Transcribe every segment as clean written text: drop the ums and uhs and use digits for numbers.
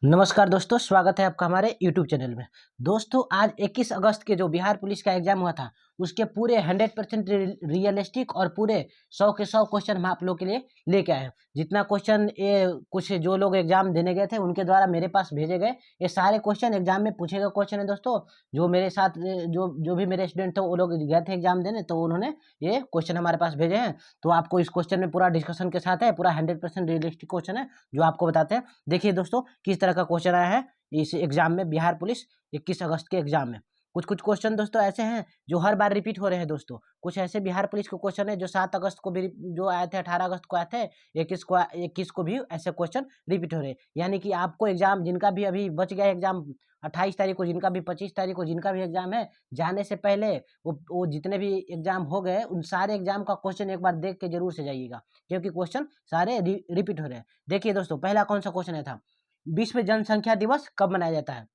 नमस्कार दोस्तों, स्वागत है आपका हमारे YouTube चैनल में। दोस्तों, आज 21 अगस्त के जो बिहार पुलिस का एग्जाम हुआ था, उसके पूरे 100% रियलिस्टिक और पूरे 100 के 100 क्वेश्चन हम आप लोग के लिए लेके आए हैं। जितना क्वेश्चन ये कुछ जो लोग एग्जाम देने गए थे उनके द्वारा मेरे पास भेजे गए, ये सारे क्वेश्चन एग्जाम में पूछे गए क्वेश्चन है दोस्तों। जो मेरे साथ जो जो भी मेरे स्टूडेंट थे वो लोग गए थे एग्जाम देने, तो उन्होंने ये क्वेश्चन हमारे पास भेजे हैं। तो आपको इस क्वेश्चन में पूरा डिस्कशन के साथ है, पूरा 100% रियलिस्टिक क्वेश्चन है जो आपको बताते हैं। देखिए दोस्तों, किस तरह का क्वेश्चन आया है इस एग्जाम में, बिहार पुलिस 21 अगस्त के एग्जाम में। कुछ कुछ क्वेश्चन दोस्तों ऐसे हैं जो हर बार रिपीट हो रहे हैं दोस्तों। कुछ ऐसे बिहार पुलिस के क्वेश्चन है जो 7 अगस्त को भी जो आए थे, 18 अगस्त को आए थे, 21 को भी ऐसे क्वेश्चन रिपीट हो रहे हैं। यानी कि आपको एग्जाम जिनका भी अभी बच गया एग्जाम 28 तारीख को, जिनका भी 25 तारीख को, जिनका भी एग्जाम है, जाने से पहले वो जितने भी एग्जाम हो गए उन सारे एग्जाम का क्वेश्चन एक बार देख के जरूर से जाइएगा, क्योंकि क्वेश्चन सारे रिपीट हो रहे हैं। देखिए दोस्तों, पहला कौन सा क्वेश्चन है था, विश्व जनसंख्या दिवस कब मनाया जाता है?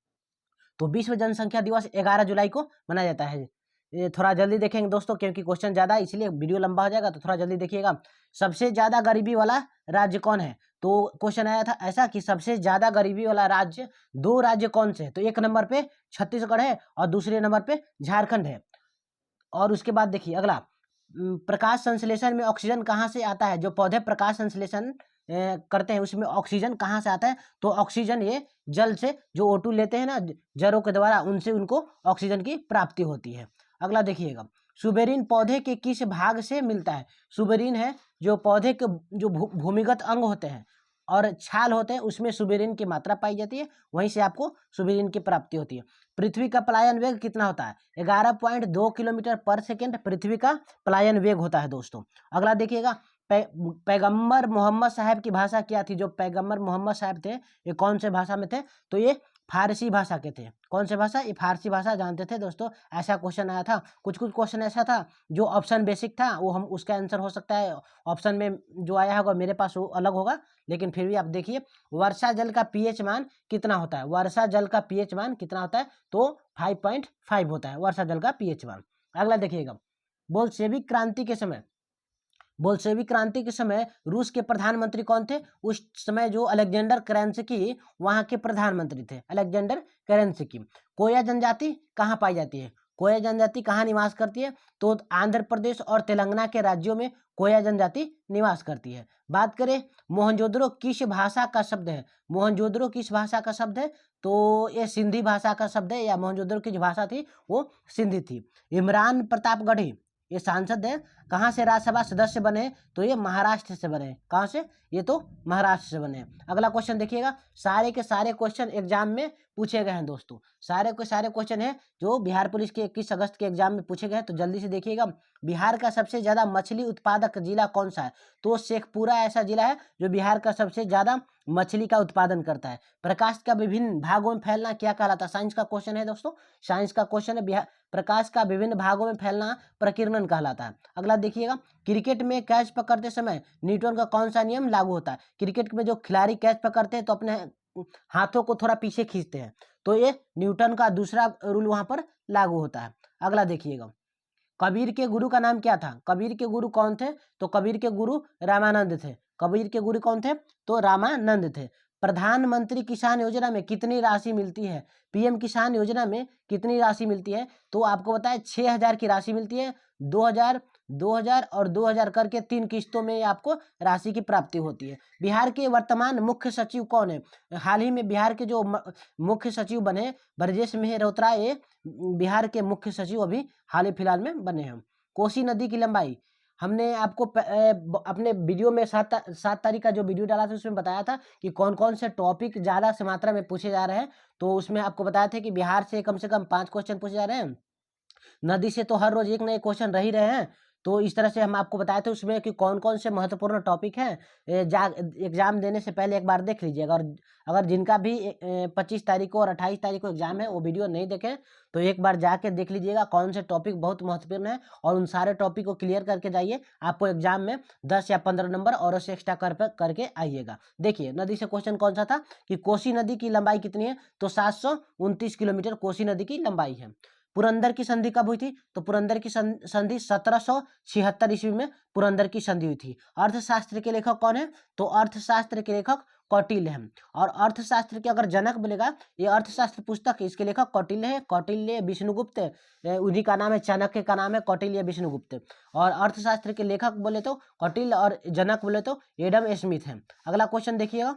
तो विश्व जनसंख्या दिवस 11 जुलाई को मनाया जाता है। ये थोड़ा जल्दी देखेंगे दोस्तों, क्योंकि क्वेश्चन ज़्यादा है इसलिए वीडियो लंबा हो जाएगा, तो थोड़ा जल्दी देखिएगा। सबसे ज़्यादा गरीबी वाला राज्य कौन है? तो क्वेश्चन आया था ऐसा कि सबसे ज़्यादा गरीबी वाला राज्य, दो राज्य कौन से हैं? तो एक नंबर पे छत्तीसगढ़ है और दूसरे नंबर पे झारखंड है। और उसके बाद देखिए अगला, प्रकाश संश्लेषण में ऑक्सीजन कहाँ से आता है? जो पौधे प्रकाश संश्लेषण करते हैं उसमें ऑक्सीजन कहाँ से आता है? तो ऑक्सीजन ये जल से, जो O2 लेते हैं ना जड़ों के द्वारा, उनसे उनको ऑक्सीजन की प्राप्ति होती है। अगला देखिएगा, सुबेरीन पौधे के किस भाग से मिलता है? सुबेरीन है जो पौधे के जो भूमिगत अंग होते हैं और छाल होते हैं, उसमें सुबेरीन की मात्रा पाई जाती है, वहीं से आपको सुबेरीन की प्राप्ति होती है। पृथ्वी का पलायन वेग कितना होता है? 11.2 किलोमीटर पर सेकेंड पृथ्वी का पलायन वेग होता है दोस्तों। अगला देखिएगा, पैगंबर मोहम्मद साहब की भाषा क्या थी? जो पैगंबर मोहम्मद साहब थे, ये कौन से भाषा में थे? तो ये फारसी भाषा के थे। कौन से भाषा? ये फारसी भाषा जानते थे दोस्तों। ऐसा क्वेश्चन आया था। कुछ कुछ क्वेश्चन ऐसा था जो ऑप्शन बेसिक था, वो हम उसका आंसर हो सकता है ऑप्शन में जो आया होगा, मेरे पास वो अलग होगा, लेकिन फिर भी आप देखिए, वर्षा जल का पीएच मान कितना होता है? वर्षा जल का पीएच मान कितना होता है? तो 5.5 होता है वर्षा जल का पीएच मान। अगला देखिएगा, बोल्शेविक क्रांति के समय, बोल्शेविक क्रांति के समय रूस के प्रधानमंत्री कौन थे? उस समय जो अलेक्जेंडर केरेंस्की वहां के प्रधानमंत्री थे, अलेक्जेंडर केरेंस्की। कोया जनजाति कहाँ पाई जाती है? कोया जनजाति कहाँ निवास करती है? तो आंध्र प्रदेश और तेलंगाना के राज्यों में कोया जनजाति निवास करती है। बात करें, मोहनजोदड़ो किस भाषा का शब्द है? मोहनजोदड़ो किस भाषा का शब्द है? तो ये सिंधी भाषा का शब्द है, या मोहनजोदड़ो की जो भाषा थी वो सिंधी थी। इमरान प्रतापगढ़ी ये सांसद है, कहाँ से राज्यसभा सदस्य बने? तो ये महाराष्ट्र से बने। कहाँ से? ये तो महाराष्ट्र से बने। अगला क्वेश्चन देखिएगा, सारे के सारे क्वेश्चन एग्जाम में पूछे गए हैं दोस्तों। सारे के सारे क्वेश्चन है जो बिहार पुलिस के 21 अगस्त के एग्जाम में पूछे गए हैं, तो जल्दी से देखिएगा। बिहार का सबसे ज्यादा मछली उत्पादक जिला कौन सा है? तो शेखपुरा ऐसा जिला है जो बिहार का सबसे ज्यादा मछली का उत्पादन करता है। प्रकाश का विभिन्न भागों में फैलना क्या कहलाता है? साइंस का क्वेश्चन है दोस्तों, साइंस का क्वेश्चन है। बिहार प्रकाश का विभिन्न भागों में फैलना प्रकीर्णन कहलाता है। अगला देखिएगा, क्रिकेट में कैच पकड़ते समय न्यूटन का कौन सा नियम लागू होता है? क्रिकेट में जो खिलाड़ी कैच पकड़ते हैं तो अपने हाथों को थोड़ा पीछे खींचते हैं, तो ये न्यूटन का दूसरा रूल वहां पर लागू होता है। अगला देखिएगा, कबीर के गुरु का नाम क्या था? कबीर के गुरु कौन थे? तो कबीर के गुरु रामानंद थे। कबीर के गुरु कौन थे? तो रामानंद थे। प्रधानमंत्री किसान योजना में कितनी राशि मिलती है? पीएम किसान योजना में कितनी राशि मिलती है? तो आपको बताया 6,000 की राशि मिलती है। 2,000, 2,000 और 2,000 करके 3 किस्तों में आपको राशि की प्राप्ति होती है। बिहार के वर्तमान मुख्य सचिव कौन है? हाल ही में बिहार के जो मुख्य सचिव बने, ब्रजेश मेहरोत्रा, ये बिहार के मुख्य सचिव अभी हाल ही फिलहाल में बने हैं। कोसी नदी की लंबाई, हमने आपको अपने वीडियो में 7 तारीख का जो वीडियो डाला था उसमें बताया था कि कौन कौन से टॉपिक ज़्यादा से मात्रा में पूछे जा रहे हैं। तो उसमें आपको बताया था कि बिहार से कम 5 क्वेश्चन पूछे जा रहे हैं। नदी से तो हर रोज एक नए क्वेश्चन रह ही रहे हैं। तो इस तरह से हम आपको बताए थे उसमें कि कौन कौन से महत्वपूर्ण टॉपिक हैं। एग्जाम देने से पहले एक बार देख लीजिएगा। और अगर जिनका भी 25 तारीख को और 28 तारीख को एग्जाम है वो वीडियो नहीं देखें तो एक बार जाके देख लीजिएगा कौन से टॉपिक बहुत महत्वपूर्ण है, और उन सारे टॉपिक को क्लियर करके जाइए। आपको एग्जाम में 10 या 15 नंबर और से एक्स्ट्रा करके आइएगा। देखिए, नदी से क्वेश्चन कौन सा था कि कोसी नदी की लंबाई कितनी है? तो 729 किलोमीटर कोसी नदी की लंबाई है। पुरंदर की संधि कब हुई थी? तो पुरंदर की संधि 1776 ईस्वी में पुरंदर की संधि हुई थी। अर्थशास्त्र के लेखक कौन है? तो अर्थशास्त्र के लेखक कौटिल्य है। और अर्थशास्त्र के अगर जनक बोलेगा, ये अर्थशास्त्र पुस्तक है, इसके लेखक कौटिल्य है, कौटिल्य विष्णुगुप्त, उन्हीं का नाम है, चाणक्य का नाम है कौटिल्य विष्णुगुप्त। और अर्थशास्त्र के लेखक बोले तो कौटिल्य और जनक बोले तो एडम स्मिथ है। अगला क्वेश्चन देखिएगा,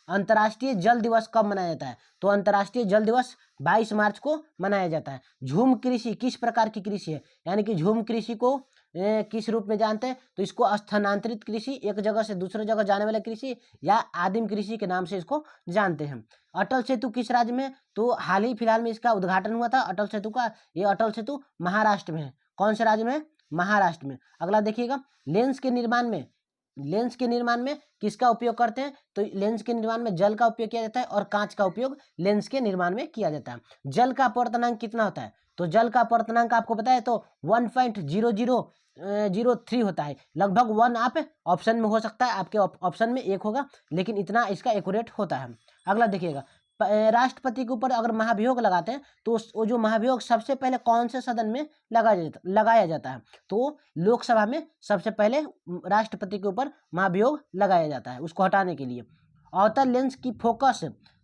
अंतर्राष्ट्रीय जल दिवस कब मनाया जाता है? तो अंतर्राष्ट्रीय जल दिवस 22 मार्च को मनाया जाता है। झूम कृषि किस प्रकार की कृषि है? यानी कि झूम कृषि को किस रूप में जानते हैं? तो इसको स्थानांतरित कृषि, एक जगह से दूसरे जगह जाने वाला कृषि, या आदिम कृषि के नाम से इसको जानते हैं। अटल सेतु किस राज्य में? तो हाल ही फिलहाल में इसका उद्घाटन हुआ था अटल सेतु का। ये अटल सेतु महाराष्ट्र में है। कौन से राज्य में? महाराष्ट्र में। अगला देखिएगा, लेंस के निर्माण में किसका उपयोग करते हैं? तो लेंस के निर्माण में जल का उपयोग किया जाता है और कांच का उपयोग लेंस के निर्माण में किया जाता है। जल का अपवर्तनांक कितना होता है? तो जल का अपवर्तनांक आपको पता है तो 1.0003 होता है। लगभग 1 आप ऑप्शन में हो सकता है, आपके ऑप्शन में 1 होगा, लेकिन इतना इसका एक्यूरेट होता है। अगला देखिएगा, राष्ट्रपति के ऊपर अगर महाभियोग लगाते हैं तो वो जो महाभियोग सबसे पहले कौन से सदन में लगाया जाता है? तो लोकसभा में सबसे पहले राष्ट्रपति के ऊपर महाभियोग लगाया जाता है, उसको हटाने के लिए। अवतल लेंस की फोकस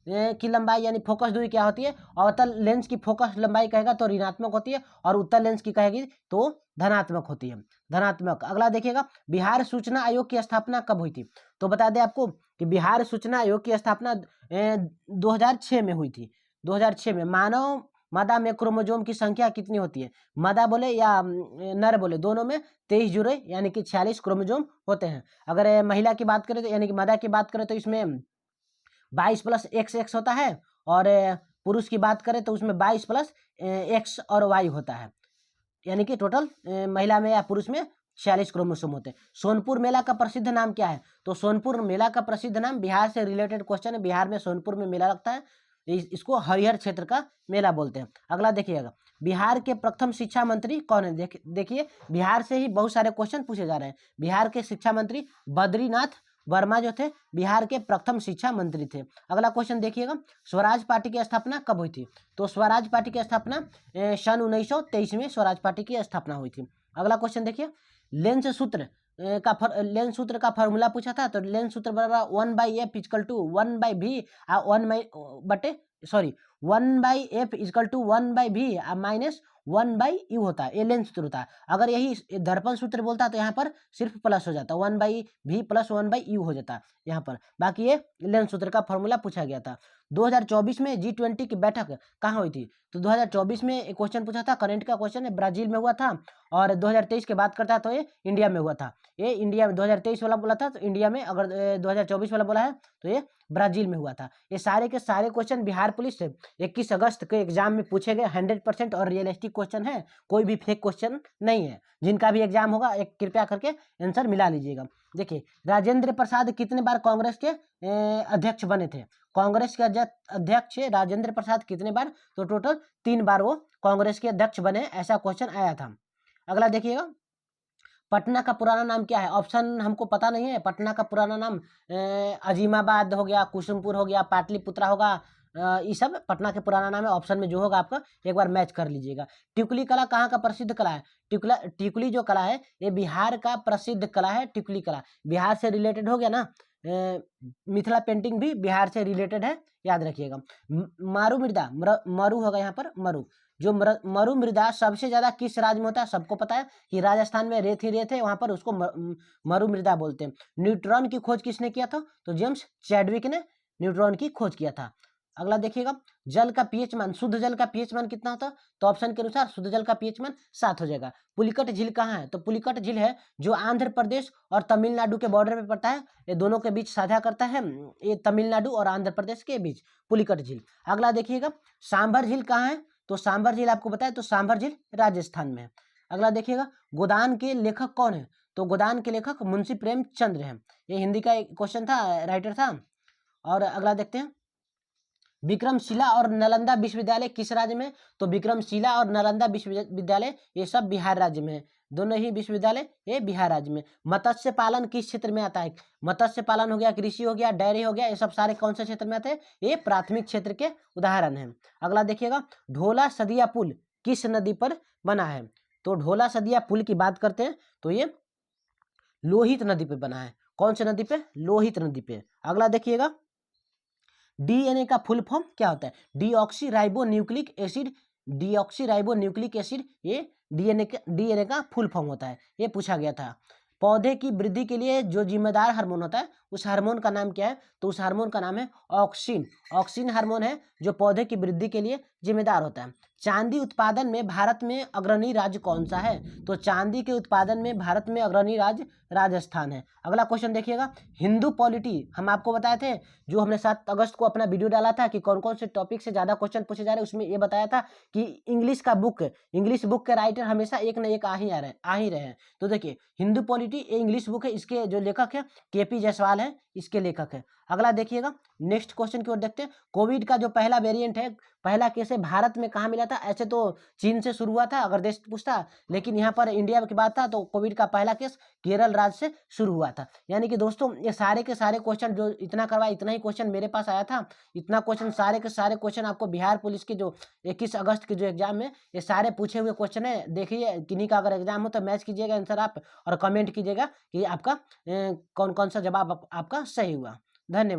की लंबाई यानी फोकस दूरी क्या होती है? अवतल लेंस की फोकस लंबाई कहेगा तो ऋणात्मक होती है, और उत्तल लेंस की कहेगी तो धनात्मक होती है, धनात्मक। अगला देखिएगा, बिहार सूचना आयोग की स्थापना कब हुई थी? तो बता दें आपको कि बिहार सूचना आयोग की स्थापना 2006 में हुई थी। 2006 में। मानव मादा में क्रोमोजोम की संख्या कितनी होती है? मादा बोले या नर बोले, दोनों में 23 जुड़े यानी कि 46 क्रोमोजोम होते हैं। अगर महिला की बात करें तो यानी कि मादा की बात करें तो इसमें 22 प्लस XX होता है, और पुरुष की बात करें तो उसमें 22 प्लस X और Y होता है, यानी कि टोटल महिला में या पुरुष में 46 क्रोमोसोम होते हैं। सोनपुर मेला का प्रसिद्ध नाम क्या है? तो सोनपुर मेला का प्रसिद्ध नाम, बिहार से रिलेटेड क्वेश्चन है, बिहार में सोनपुर में मेला लगता है, इसको हरिहर क्षेत्र का मेला बोलते हैं। अगला देखिएगा, बिहार के प्रथम शिक्षा मंत्री कौन है? देखिए बिहार से ही बहुत सारे क्वेश्चन पूछे जा रहे हैं। बिहार के शिक्षा मंत्री बद्रीनाथ वर्मा जो थे बिहार के प्रथम शिक्षा मंत्री थे। अगला क्वेश्चन देखिएगा, स्वराज पार्टी की स्थापना कब हुई थी? तो स्वराज पार्टी की स्थापना सन 1923 में स्वराज पार्टी की स्थापना हुई थी। अगला क्वेश्चन देखिए, लेंस सूत्र का फॉर्मूला पूछा था, तो लेंस सूत्र बराबर 1/f equal to 1/v 1/f equal to 1/v minus 1/u होता है। ये लेंस सूत्र होता है। अगर यही दर्पण सूत्र बोलता है तो यहाँ पर सिर्फ प्लस हो जाता, 1/v प्लस 1/u हो जाता यहाँ पर। बाकी ये लेंस सूत्र का फॉर्मूला पूछा गया था। 2024 में G20 की बैठक कहाँ हुई थी? तो 2024 में एक क्वेश्चन पूछा था, करंट का क्वेश्चन है, ब्राजील में हुआ था। और 2023 की बात करता है तो ये इंडिया में हुआ था। ये इंडिया में 2023 वाला बोला था तो इंडिया में, अगर 2024 वाला बोला है तो ये ब्राजील में हुआ था। ये सारे के सारे क्वेश्चन बिहार पुलिस से 21 अगस्त के एग्जाम में पूछे गए 100% और रियलिस्टिक क्वेश्चन है, कोई भी फेक क्वेश्चन नहीं है। जिनका भी एग्जाम होगा एक कृपया करके आंसर मिला लीजिएगा। देखिए, राजेंद्र प्रसाद कितने बार कांग्रेस के अध्यक्ष बने थे? कांग्रेस के अध्यक्ष राजेंद्र प्रसाद कितने बार? तो टोटल 3 बार वो कांग्रेस के अध्यक्ष बने, ऐसा क्वेश्चन आया था। अगला देखिएगा, पटना का पुराना नाम क्या है? ऑप्शन हमको पता नहीं है। पटना का पुराना नाम अजीमाबाद हो गया, कुसुमपुर हो गया, पाटलिपुत्रा होगा, ये सब पटना के पुराना नाम है। ऑप्शन में जो होगा आपका एक बार मैच कर लीजिएगा। टिकुली कला कहाँ का प्रसिद्ध कला है? टिकुली जो कला है ये बिहार का प्रसिद्ध कला है। टिकुली कला बिहार से रिलेटेड हो गया ना। मिथिला पेंटिंग भी बिहार से रिलेटेड है, याद रखिएगा। मारू मृदा, मरु होगा यहाँ पर, मरु जो मरु मृदा सबसे ज्यादा किस राज्य में होता है? सबको पता है कि राजस्थान में रेत ही रेत है, वहां पर उसको मरु मृदा बोलते हैं। न्यूट्रॉन की खोज किसने किया था? तो जेम्स चैडविक ने न्यूट्रॉन की खोज किया था। अगला देखिएगा, जल का पीएच मान, शुद्ध जल का पीएच मान कितना होता है? तो ऑप्शन के अनुसार शुद्ध जल का पीएच मान 7 हो जाएगा। पुलिकट झील कहाँ है? तो पुलिकट झील है जो आंध्र प्रदेश और तमिलनाडु के बॉर्डर पे पड़ता है, ये दोनों के बीच साझा करता है, ये तमिलनाडु और आंध्र प्रदेश के बीच पुलिकट झील। अगला देखिएगा, सांभर झील कहाँ है? तो सांभर झील आपको बताया, तो सांभर झील राजस्थान में है। अगला देखिएगा, गोदान के लेखक कौन है? तो गोदान के लेखक मुंशी प्रेमचंद्र है। ये हिंदी का एक क्वेश्चन था, राइटर था। और अगला देखते हैं, विक्रमशिला और नालंदा विश्वविद्यालय किस राज्य में? तो विक्रमशिला और नालंदा विश्वविद्यालय ये सब बिहार राज्य में है। दोनों ही विश्वविद्यालय ये बिहार राज्य में। मत्स्य पालन किस क्षेत्र में आता है? मत्स्य पालन हो गया, कृषि हो गया, डेयरी हो गया, ये सब सारे कौन से क्षेत्र में आते हैं? ये प्राथमिक क्षेत्र के उदाहरण है। अगला देखिएगा, ढोला सदिया पुल किस नदी पर बना है? तो ढोला सदिया पुल की बात करते हैं तो ये लोहित नदी पे बना है। कौन सी नदी पे? लोहित नदी पे। अगला देखिएगा, डीएनए का फुल फॉर्म क्या होता है? डीऑक्सी राइबो न्यूक्लिक एसिड, ये डीएनए का फुल फॉर्म होता है, ये पूछा गया था। पौधे की वृद्धि के लिए जो जिम्मेदार हार्मोन होता है, उस हार्मोन का नाम क्या है? तो उस हार्मोन का नाम है ऑक्सिन। ऑक्सिन हार्मोन है जो पौधे की वृद्धि के लिए जिम्मेदार होता है। चांदी उत्पादन में भारत में अग्रणी राज्य कौन सा है? तो चांदी के उत्पादन में भारत में अग्रणी राज्य राजस्थान है। अगला क्वेश्चन देखिएगा, हिंदू पॉलिटी हम आपको बताए थे, जो हमने 7 अगस्त को अपना वीडियो डाला था कि कौन कौन से टॉपिक से ज़्यादा क्वेश्चन पूछे जा रहे हैं, उसमें ये बताया था कि इंग्लिश बुक के राइटर हमेशा एक न एक आ ही रहे हैं। तो देखिए, हिंदू पॉलिटी ये इंग्लिश बुक है, इसके जो लेखक है केपी जायसवाल है, इसके लेखक है। अगला देखिएगा, नेक्स्ट क्वेश्चन की ओर देखते हैं। कोविड का जो पहला वेरिएंट है, पहला केस है, भारत में कहाँ मिला था? ऐसे तो चीन से शुरू हुआ था अगर देश पूछता, लेकिन यहाँ पर इंडिया की बात था तो कोविड का पहला केस केरल राज्य से शुरू हुआ था। यानी कि दोस्तों ये सारे के सारे क्वेश्चन जो इतना करवाया, इतना ही क्वेश्चन मेरे पास आया था, इतना क्वेश्चन सारे के सारे क्वेश्चन आपको बिहार पुलिस के जो 21 अगस्त के जो एग्जाम है, ये सारे पूछे हुए क्वेश्चन है। देखिए किन्हीं का अगर एग्जाम हो तो मैच कीजिएगा आंसर आप, और कमेंट कीजिएगा कि आपका कौन कौन सा जवाब आपका सही हुआ। धन्यवाद।